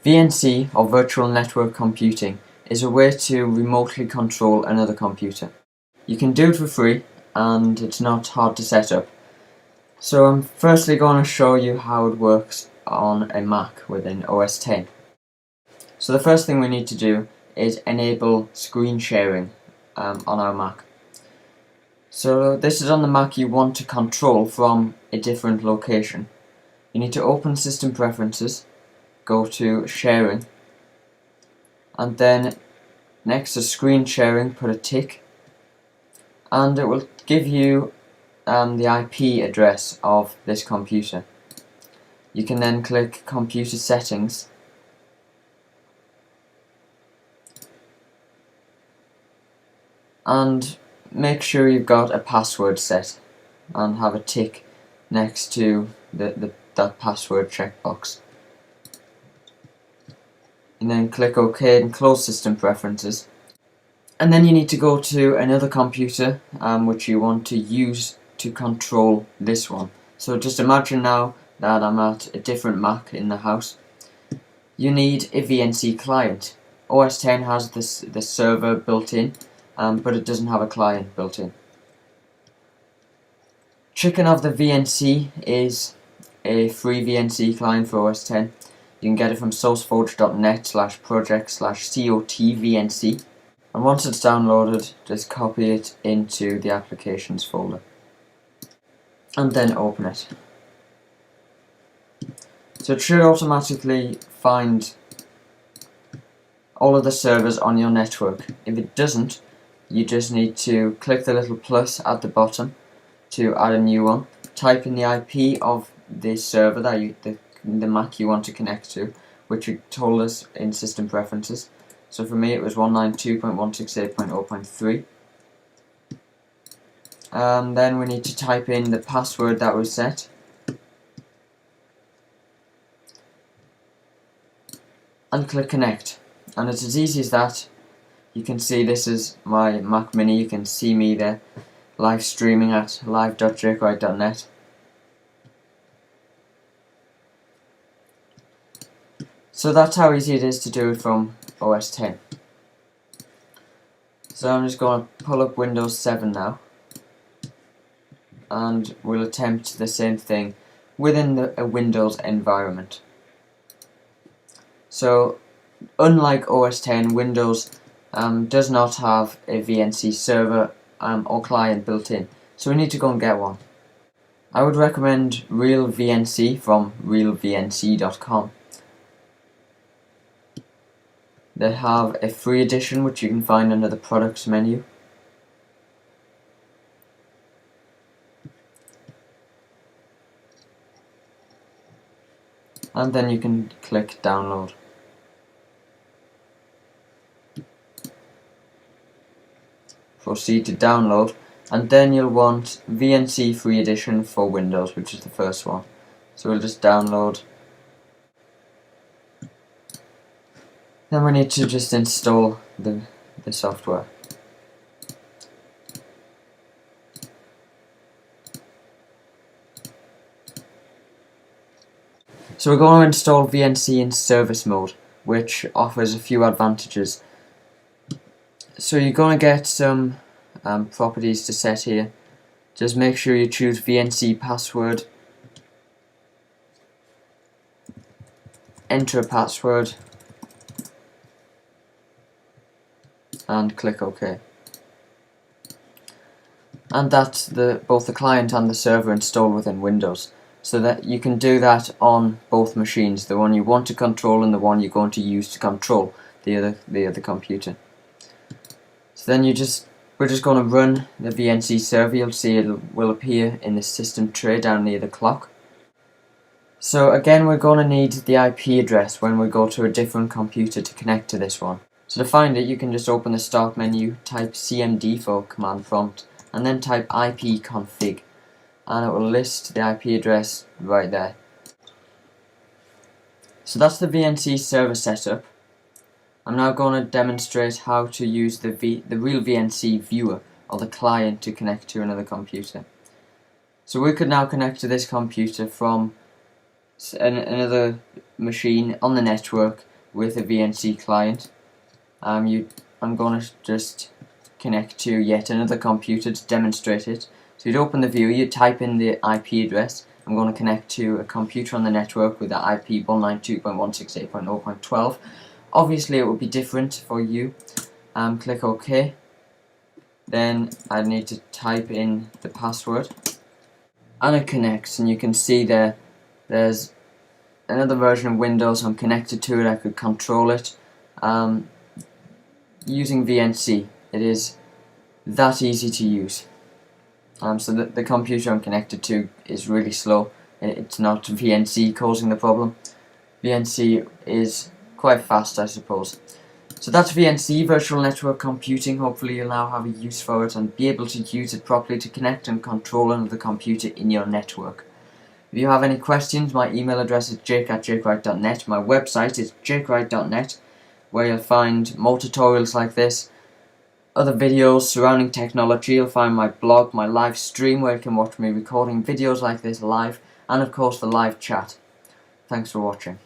VNC, or Virtual Network Computing, is a way to remotely control another computer. You can do it for free, and it's not hard to set up. So I'm firstly going to show you how it works on a Mac within OS X. So the first thing we need to do is enable screen sharing on our Mac. So this is on the Mac you want to control from a different location. You need to open System Preferences, go to Sharing, and then next to Screen Sharing put a tick, and it will give you the IP address of this computer. You can then click Computer Settings, and make sure you've got a password set and have a tick next to that password checkbox. And then click OK and close System Preferences. And then you need to go to another computer which you want to use to control this one. So just imagine now that I'm at a different Mac in the house. You need a VNC client. OS X has the server built in, but it doesn't have a client built in. Chicken of the VNC is a free VNC client for OS X. You can get it from sourceforge.net/project/COTVNC, and once it's downloaded, just copy it into the applications folder and then open it. So it should automatically find all of the servers on your network. If it doesn't, you just need to click the little plus at the bottom to add a new one, type in the IP of the server that the Mac you want to connect to, which it told us in System Preferences. So for me it was 192.168.0.3. And then we need to type in the password that was set. And click Connect. And it's as easy as that. You can see this is my Mac Mini. You can see me there live streaming at live.jquite.net. So that's how easy it is to do it from OS X. So I'm just going to pull up Windows 7 now, and we'll attempt the same thing within a Windows environment. So unlike OS X, Windows does not have a VNC server or client built in, so we need to go and get one. I would recommend Real VNC from realvnc.com. They have a free edition which you can find under the products menu. And then you can click download. Proceed to download, and then you'll want VNC free edition for Windows, which is the first one. So we'll just download. Then we need to just install the software. So we're going to install VNC in service mode, which offers a few advantages. So you're going to get some properties to set here. Just make sure you choose VNC password, enter a password, and click OK. And that's both the client and the server installed within Windows, so that you can do that on both machines, the one you want to control and the one you're going to use to control the other computer. So then we're just going to run the VNC server. You'll see it will appear in the system tray down near the clock. So again, we're going to need the IP address when we go to a different computer to connect to this one. So to find it, you can just open the start menu, type CMD for command prompt, and then type ipconfig, and it will list the IP address right there. So that's the VNC server setup. I'm now going to demonstrate how to use the real VNC viewer, or the client, to connect to another computer. So we could now connect to this computer from another machine on the network with a VNC client. I'm going to just connect to yet another computer to demonstrate it. So you'd open the viewer, you'd type in the IP address. I'm going to connect to a computer on the network with the IP 192.168.0.12. Obviously it would be different for you. Click OK. Then I need to type in the password. And it connects, and you can see there's another version of Windows. I'm connected to it, I could control it. Using VNC, it is that easy to use. So the computer I'm connected to is really slow. It's not VNC causing the problem. VNC is quite fast, I suppose. So that's VNC, Virtual Network Computing. Hopefully you'll now have a use for it and be able to use it properly to connect and control another computer in your network. If you have any questions, my email address is jake@jakewright.net. My website is jakewright.net, where you'll find more tutorials like this, other videos surrounding technology. You'll find my blog, my live stream where you can watch me recording videos like this live, and of course the live chat. Thanks for watching.